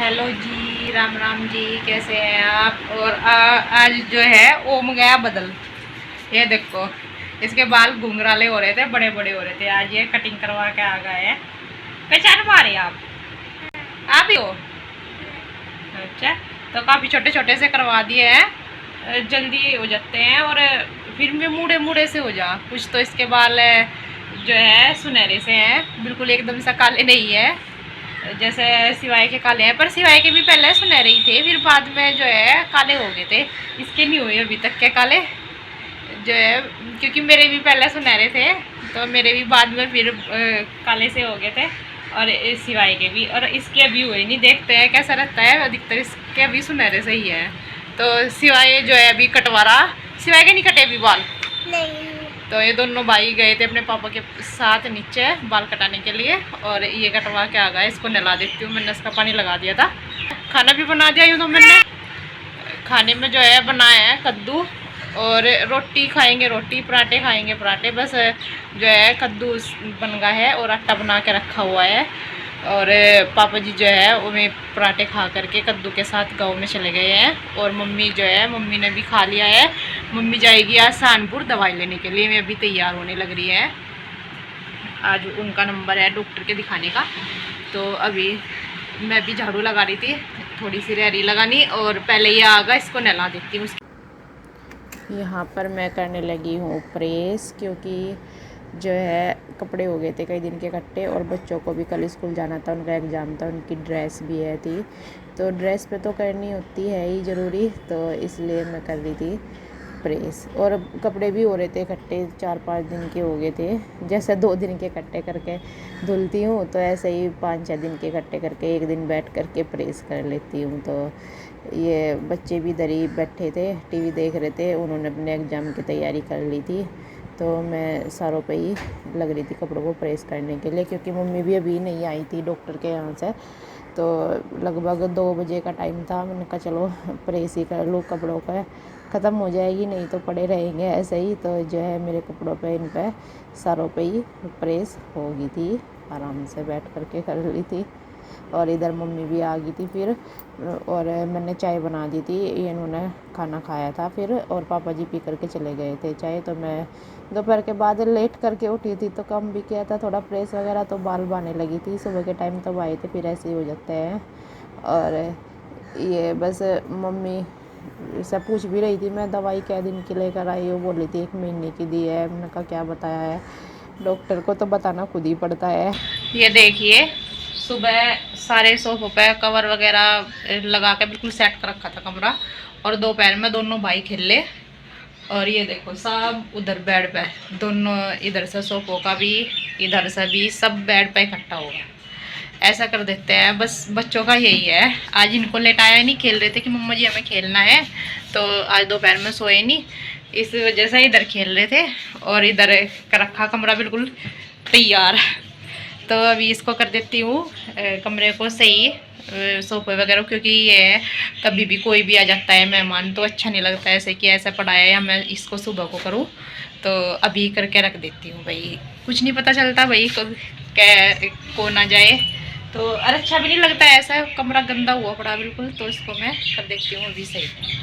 Hello जी, राम राम जी, कैसे हैं आप। और आज जो है ओम गया बदल। ये देखो, इसके बाल घुंघराले हो रहे थे, बड़े बड़े हो रहे थे। आज ये कटिंग करवा के आ गए हैं। पहचान मारे आप ही हो। अच्छा, तो काफ़ी छोटे छोटे से करवा दिए हैं, जल्दी हो जाते हैं। और फिर भी मुड़े मुड़े से हो जा कुछ। तो इसके बाल जो है सुनहरे से हैं, बिल्कुल एकदम से काले नहीं है जैसे सिवाय के काले हैं। पर सिवाय के भी पहले सुनहरे ही थे, फिर बाद में जो है काले हो गए थे। इसके नहीं हुए अभी तक के काले जो है, क्योंकि मेरे भी पहले सुनहरे थे, तो मेरे भी बाद में फिर काले से हो गए थे। और सिवाय के भी, और इसके अभी हुए नहीं। देखते हैं कैसा रहता है। अधिकतर इसके अभी सुनहरे से ही है। तो सिवाय जो है अभी कटवा रहा। सिवाय के नहीं कटे अभी बाल नहीं। तो ये दोनों भाई गए थे अपने पापा के साथ नीचे बाल कटाने के लिए, और ये कटवा के आ गए। इसको नहला देती हूँ। मैंने इसका पानी लगा दिया था। खाना भी बना दिया यूँ तो मैंने। खाने में जो है बनाया है कद्दू, और रोटी खाएंगे रोटी, पराठे खाएंगे पराठे। बस जो है कद्दू बन गया है और आटा बना के रखा हुआ है। और पापा जी जो है वो में पराठे खा करके कद्दू के साथ गाँव में चले गए हैं। और मम्मी जो है, मम्मी ने भी खा लिया है। मम्मी जाएगी आज सहारनपुर दवाई लेने के लिए। मैं अभी तैयार होने लग रही है। आज उनका नंबर है डॉक्टर के दिखाने का। तो अभी मैं भी झाड़ू लगा रही थी, थोड़ी सी रेहड़ी लगानी। और पहले ये आ गया, इसको नहला देती हूँ। यहाँ पर मैं करने लगी हूँ प्रेस, क्योंकि जो है कपड़े हो गए थे कई दिन के इकट्ठे। और बच्चों को भी कल स्कूल जाना था, उनका एग्ज़ाम था, उनकी ड्रेस भी है थी। तो ड्रेस पे तो करनी होती है ही ज़रूरी, तो इसलिए मैं कर रही थी प्रेस। और कपड़े भी हो रहे थे इकट्ठे, 4-5 दिन के हो गए थे। जैसे 2 दिन के इकट्ठे करके धुलती हूँ, तो ऐसे ही 5-6 दिन के इकट्ठे करके एक दिन बैठ करके प्रेस कर लेती हूँ। तो ये बच्चे भी इधर ही बैठे थे, टीवी देख रहे थे। उन्होंने अपने एग्ज़ाम की तैयारी कर ली थी, तो मैं सारों पे ही लग रही थी कपड़ों को प्रेस करने के लिए। क्योंकि मम्मी भी अभी नहीं आई थी डॉक्टर के यहाँ से, तो लगभग 2 बजे का टाइम था। मैंने कहा चलो प्रेस ही कर लूँ कपड़ों का, ख़त्म हो जाएगी, नहीं तो पड़े रहेंगे ऐसे ही। तो जो है मेरे कपड़ों पे, इन पे सारों पे ही प्रेस हो गई थी। आराम से बैठ करके कर ली थी। और इधर मम्मी भी आ गई थी फिर, और मैंने चाय बना दी थी। इन्होंने खाना खाया था फिर, और पापा जी पी करके चले गए थे चाय। तो मैं दोपहर के बाद लेट करके उठी थी, तो कम भी किया था थोड़ा प्रेस वगैरह, तो बाल बाने लगी थी। सुबह के टाइम तब आए थे, फिर ऐसे ही हो जाते हैं। और ये बस मम्मी से पूछ भी रही थी मैं, दवाई क्या दिन की लेकर आई हो। बोली थी 1 महीने की दी है। मैंने कहा क्या बताया है, डॉक्टर को तो बताना खुद ही पड़ता है। ये देखिए, सुबह सारे सोफों पे कवर वगैरह लगा के बिल्कुल सेट कर रखा था कमरा। और दोपहर में दोनों भाई खेल ले। और ये देखो सब उधर बेड पे, दोनों इधर से सोफों का भी, इधर से भी, सब बेड पे इकट्ठा होगा। ऐसा कर देते हैं बस। बच्चों का यही है। आज इनको लेटाया नहीं, खेल रहे थे कि मम्मा जी हमें खेलना है, तो आज दोपहर में सोए नहीं, इस वजह से इधर खेल रहे थे। और इधर का रखा कमरा बिल्कुल तैयार। तो अभी इसको कर देती हूँ कमरे को सही, सोफे वगैरह। क्योंकि ये कभी भी कोई भी आ जाता है मेहमान, तो अच्छा नहीं लगता ऐसे कि ऐसा पड़ा है या मैं इसको सुबह को करूँ। तो अभी करके रख देती हूँ भाई, कुछ नहीं पता चलता भाई कौन आ जाए। तो अच्छा भी नहीं लगता ऐसा कमरा गंदा हुआ पड़ा बिल्कुल। तो इसको मैं कर देती हूँ अभी सही।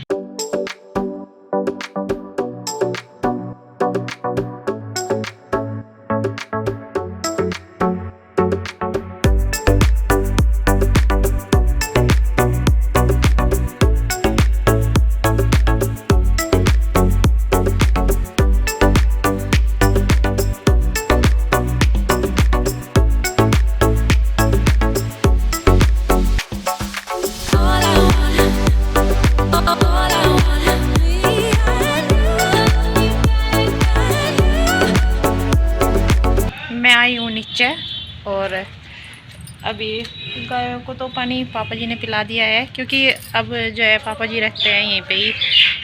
मैं आई हूँ नीचे, और अभी गायों को तो पानी पापा जी ने पिला दिया है। क्योंकि अब जो है पापा जी रहते हैं यहीं पे ही,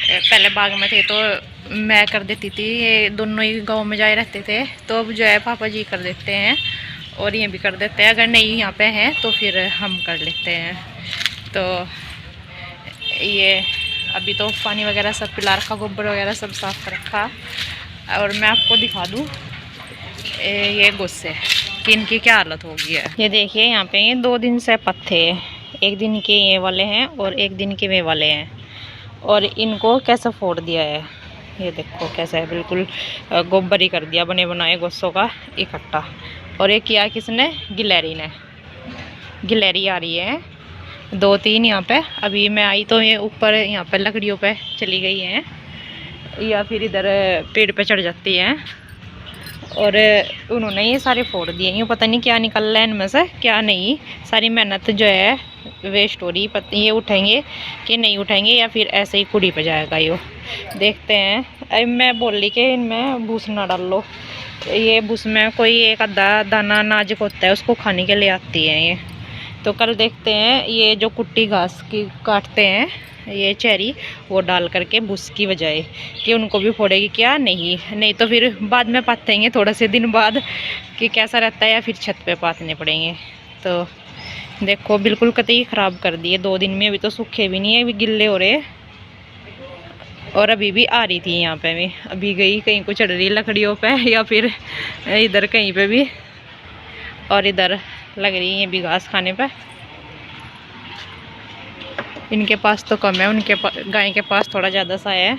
पहले बाग में थे तो मैं कर देती थी। ये दोनों ही गाँव में जाए रहते थे, तो अब जो है पापा जी कर देते हैं। और ये भी कर देते हैं, अगर नहीं यहाँ पे हैं तो फिर हम कर लेते हैं। तो ये अभी तो पानी वगैरह सब पिला रखा, गोबर वगैरह सब साफ कर रखा। और मैं आपको दिखा दूँ ये गुस्से कि इनकी क्या हालत होगी है। ये देखिए यहाँ पे ये 2 दिन से पत्ते, एक दिन के ये वाले हैं और एक दिन के वे वाले हैं। और इनको कैसा फोड़ दिया है, ये देखो कैसा है, बिल्कुल गोबर ही कर दिया, बने बनाए गोसों का इकट्ठा। और ये किया किसने, गिलहरी ने। गिलहरी आ रही है 2-3 यहाँ पे। अभी मैं आई तो ये ऊपर यहाँ पे लकड़ियों पे चली गई हैं, या फिर इधर पेड़ पे चढ़ जाती हैं। और उन्होंने ये सारे फोड़ दिए। यूँ पता नहीं क्या निकल रहा है इनमें से क्या नहीं। सारी मेहनत जो है वेस्ट हो रही। पता ये उठाएंगे कि नहीं उठाएंगे, या फिर ऐसे ही कुड़ी पे जाएगा ये, देखते हैं। अब मैं बोल रही कि इनमें भूस ना डाल लो। ये भूस में कोई एक आधा दाना नाजुक होता है, उसको खाने के लिए आती है ये। तो कल देखते हैं ये जो कुट्टी घास की काटते हैं ये चेरी, वो डाल करके भूस की बजाय कि उनको भी फोड़ेगी क्या, नहीं तो फिर बाद में पातेंगे थोड़े से दिन बाद कि कैसा रहता है, या फिर छत पे पातने पड़ेंगे। तो देखो बिल्कुल कतई ख़राब कर दिए 2 दिन में। अभी तो सूखे भी नहीं है, अभी गिल्ले हो रहे। और अभी भी आ रही थी यहाँ पे भी, अभी गई कहीं को चढ़ रही लकड़ियों पे, या फिर इधर कहीं पे भी। और इधर लग रही है भी घास खाने पे। इनके पास तो कम है, उनके गाय के पास थोड़ा ज़्यादा सा है।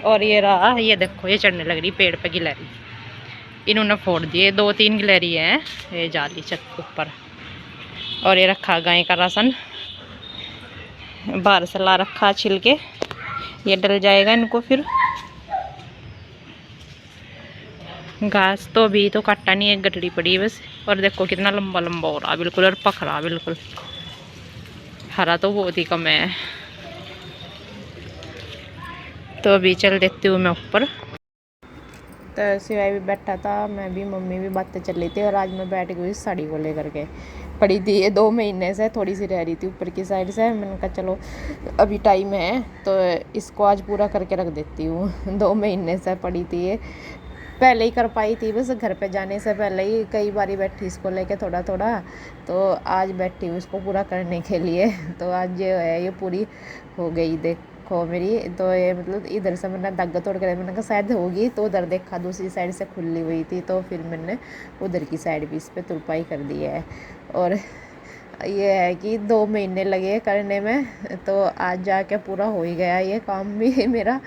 और ये रहा, ये देखो ये चढ़ने लग रही पेड़ पे गिलहरी। इन्होंने फोड़ दिए 2-3 गिलहरी हैं, ये जा रही छत के ऊपर। और ये रखा गाय का राशन बाहर से ला रखा छिल के, ये डल जाएगा इनको फिर। घास तो अभी तो काटा नहीं है, गठड़ी पड़ी है बस। और देखो कितना लंबा लंबा हो रहा बिल्कुल, और पक रहा बिल्कुल। हरा तो बहुत ही कम है। तो अभी चल देती हूँ मैं ऊपर। तो सिवाय भी बैठा था, मैं भी मम्मी भी बातें चल रही थी। और आज मैं बैठ गई साड़ी को लेकर के। पड़ी थी ये 2 महीने से, थोड़ी सी रह रही थी ऊपर की साइड से। मैंने कहा चलो अभी टाइम है तो इसको आज पूरा करके रख देती हूँ। 2 महीने से पड़ी थी ये, पहले ही कर पाई थी बस घर पे जाने से पहले ही कई बारी बैठी इसको लेके थोड़ा थोड़ा। तो आज बैठी हूँ इसको पूरा करने के लिए। तो आज जो है ये पूरी हो गई देखो मेरी। तो ये मतलब इधर से मैंने धागा तोड़ कर, मैंने कहा शायद होगी, तो उधर देखा दूसरी साइड से खुली हुई थी, तो फिर मैंने उधर की साइड भी इस पर तुरपाई कर दी है। और ये है कि 2 महीने लगे करने में, तो आज जाके पूरा हो ही गया ये काम भी मेरा।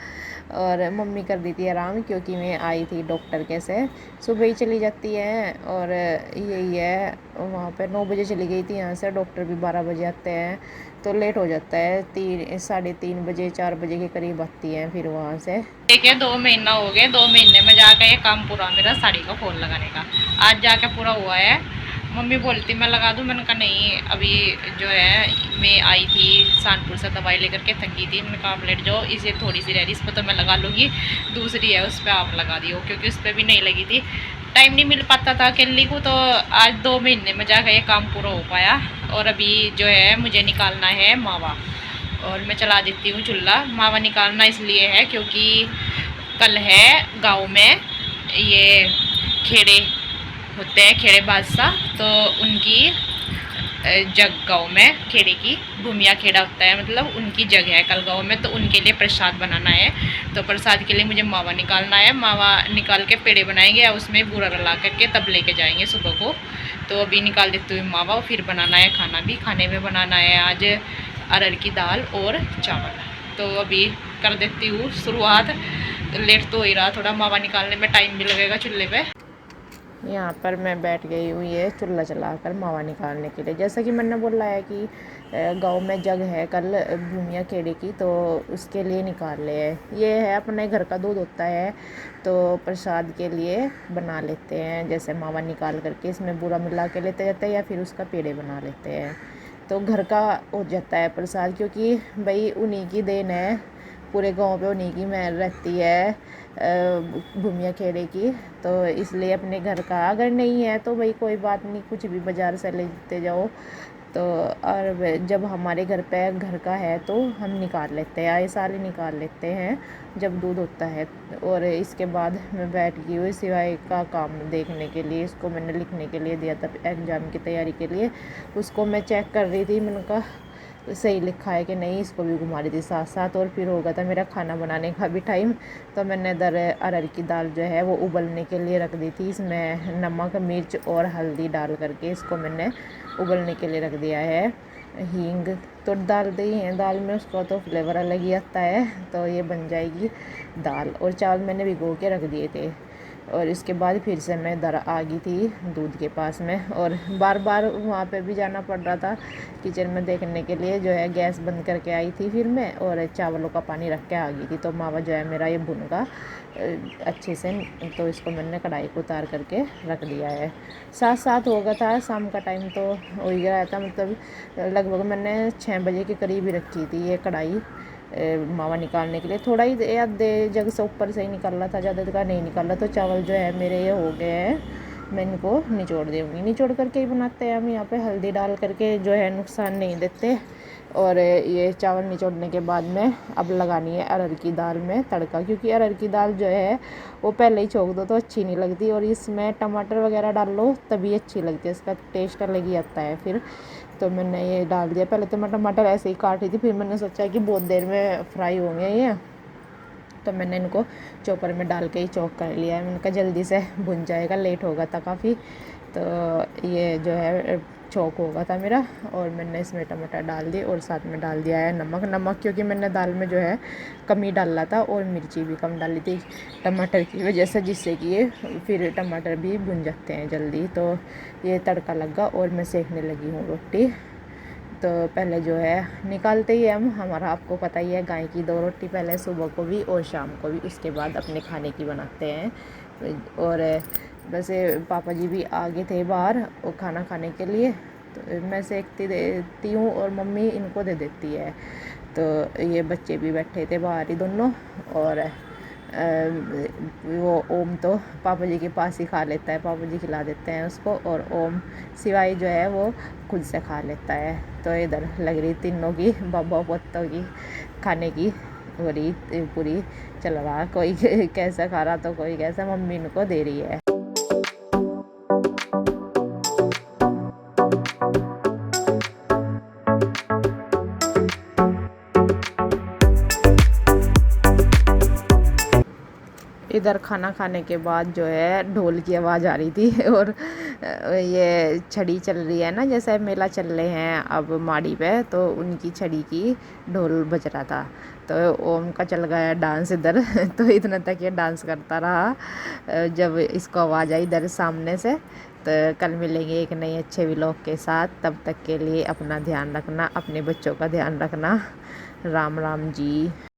और मम्मी कर दी थी आराम, क्योंकि मैं आई थी डॉक्टर के से, सुबह ही चली जाती है। और यही है, वहाँ पे 9 बजे चली गई थी यहाँ से, डॉक्टर भी 12 बजे आते हैं, तो लेट हो जाता है। 3-3:30 बजे 4 बजे के करीब आती हैं फिर वहाँ से। देखिए 2 महीना हो गए, 2 महीने में जाकर ये काम पूरा मेरा साड़ी का फॉल लगाने का आज जाके पूरा हुआ है। मम्मी बोलती मैं लगा दूँ, मैंने कहा नहीं, अभी जो है मैं आई थी कानपुर से दवाई लेकर के, थकी थी। मैंने कहा आप लेट जाओ, इसे थोड़ी सी रह रही, इस पर तो मैं लगा लूँगी, दूसरी है उस पर आप लगा दियो, क्योंकि उस पर भी नहीं लगी थी, टाइम नहीं मिल पाता था अकेली को। तो आज 2 महीने में जाकर ये काम पूरा हो पाया। और अभी जो है मुझे निकालना है मावा, और मैं चला देती हूँ चूल्हा। मावा निकालना इसलिए है क्योंकि कल है गाँव में ये खेड़े होते हैं, खेड़े बादशाह, तो उनकी जग गाँव में खेड़े की भूमिया खेड़ा होता है, मतलब उनकी जग है कल गाँव में, तो उनके लिए प्रसाद बनाना है। तो प्रसाद के लिए मुझे मावा निकालना है। मावा निकाल के पेड़े बनाएंगे, और उसमें बूरा रला करके तब लेके जाएंगे सुबह को। तो अभी निकाल देती हूँ मावा, फिर बनाना है खाना भी। खाने में बनाना है आज अरहर की दाल और चावल। तो अभी कर देती हूँ शुरुआत। लेट तो हो ही रहा थोड़ा, मावा निकालने में टाइम भी लगेगा चूल्हे पे। यहाँ पर मैं बैठ गई हूँ ये चूल्हा चलाकर मावा निकालने के लिए। जैसा कि मैंने बोला है कि गांव में जग है कल भूमिया खेड़े की, तो उसके लिए निकाल ले हैं। ये है अपने घर का दूध होता है, तो प्रसाद के लिए बना लेते हैं। जैसे मावा निकाल करके इसमें बूरा मिला के लेते जाते हैं, या फिर उसका पेड़े बना लेते हैं, तो घर का हो जाता है प्रसाद। क्योंकि भाई उन्हीं की देन है, पूरे गांव पे उन्हीं की मेहर रहती है भूमिया खेड़े की। तो इसलिए अपने घर का, अगर नहीं है तो भाई कोई बात नहीं, कुछ भी बाज़ार से लेते जाओ। तो और जब हमारे घर पे घर का है तो हम निकाल लेते हैं, आए साल ही निकाल लेते हैं जब दूध होता है। और इसके बाद मैं बैठ गई हुई सिवाय का काम देखने के लिए। इसको मैंने लिखने के लिए दिया था एग्ज़ाम की तैयारी के लिए, उसको मैं चेक कर रही थी। मैंने कहा सही लिखा है कि नहीं, इसको भी घुमा रही थी साथ साथ। और फिर हो गया था मेरा खाना बनाने का भी टाइम। तो मैंने इधर अरहर की दाल जो है वो उबलने के लिए रख दी थी। इसमें नमक, मिर्च और हल्दी डाल करके इसको मैंने उबलने के लिए रख दिया है। हींग तो डाल दी है दाल में, उसका तो फ्लेवर अलग ही आता है। तो ये बन जाएगी दाल। और चावल मैंने भिगो के रख दिए थे। और इसके बाद फिर से मैं इधर आ गई थी दूध के पास में, और बार बार वहाँ पे भी जाना पड़ रहा था किचन में देखने के लिए। जो है गैस बंद करके आई थी फिर मैं, और चावलों का पानी रख के आ गई थी। तो मावा जो है मेरा ये भुनगा अच्छे से। तो इसको मैंने कढ़ाई को उतार करके रख दिया है। साथ साथ हो गया था, शाम का टाइम तो हो ही गया था। मतलब लगभग मैंने 6 बजे के करीब ही रखी थी ये कढ़ाई मावा निकालने के लिए। थोड़ा ही आधे जग से ऊपर से ही निकल रहा था, ज़्यादा का नहीं निकल रहा। तो चावल जो है मेरे ये हो गए हैं, मैं इनको निचोड़ दूँगी। निचोड़ करके ही बनाते हैं हम यहाँ पे, हल्दी डाल करके जो है, नुकसान नहीं देते। और ये चावल निचोड़ने के बाद में अब लगानी है अरहर की दाल में तड़का, क्योंकि अरहर की दाल जो है वो पहले ही छोंक दो तो अच्छी नहीं लगती, और इसमें टमाटर वगैरह डाल लो तभी अच्छी लगती है, इसका टेस्ट अलग ही आता है फिर। तो मैंने ये डाल दिया। पहले तो मैं टमाटर ऐसे ही काट रही थी, फिर मैंने सोचा कि बहुत देर में फ्राई होंगे ये, तो मैंने इनको चॉपर में डाल के ही चॉप कर लिया है। मैंने कहा जल्दी से भुन जाएगा, लेट होगा था काफ़ी। तो ये जो है चौक होगा था मेरा। और मैंने इसमें टमाटर डाल दिए और साथ में डाल दिया है नमक, क्योंकि मैंने दाल में जो है कम ही डाला था और मिर्ची भी कम डाली थी टमाटर की वजह से, जिससे कि ये फिर टमाटर भी भुन जाते हैं जल्दी। तो ये तड़का लगा और मैं सेकने लगी हूँ रोटी। तो पहले जो है निकालते ही हम, हमारा आपको पता ही है, गाय की 2 रोटी पहले सुबह को भी और शाम को भी, उसके बाद अपने खाने की बनाते हैं। और वैसे पापा जी भी आगे थे बाहर वो खाना खाने के लिए, तो मैं सेकती देती हूँ और मम्मी इनको दे देती है। तो ये बच्चे भी बैठे थे बाहर ही दोनों। और वो ओम तो पापा जी के पास ही खा लेता है, पापा जी खिला देते हैं उसको। और ओम सिवाय जो है वो खुद से खा लेता है। तो इधर लग रही तीनों की, बाबा पोतों की खाने की हो रही पूरी चल रहा। कोई कैसा खा रहा तो कोई कैसा, मम्मी इनको दे रही है। इधर खाना खाने के बाद जो है ढोल की आवाज़ आ रही थी। और ये छड़ी चल रही है ना, जैसे मेला चल रहे हैं अब माड़ी पे, तो उनकी छड़ी की ढोल बज रहा था। तो ओम का चल गया डांस इधर। तो इतना तक ये डांस करता रहा जब इसको आवाज़ आई इधर सामने से। तो कल मिलेंगे एक नए अच्छे व्लॉग के साथ, तब तक के लिए अपना ध्यान रखना, अपने बच्चों का ध्यान रखना। राम राम जी।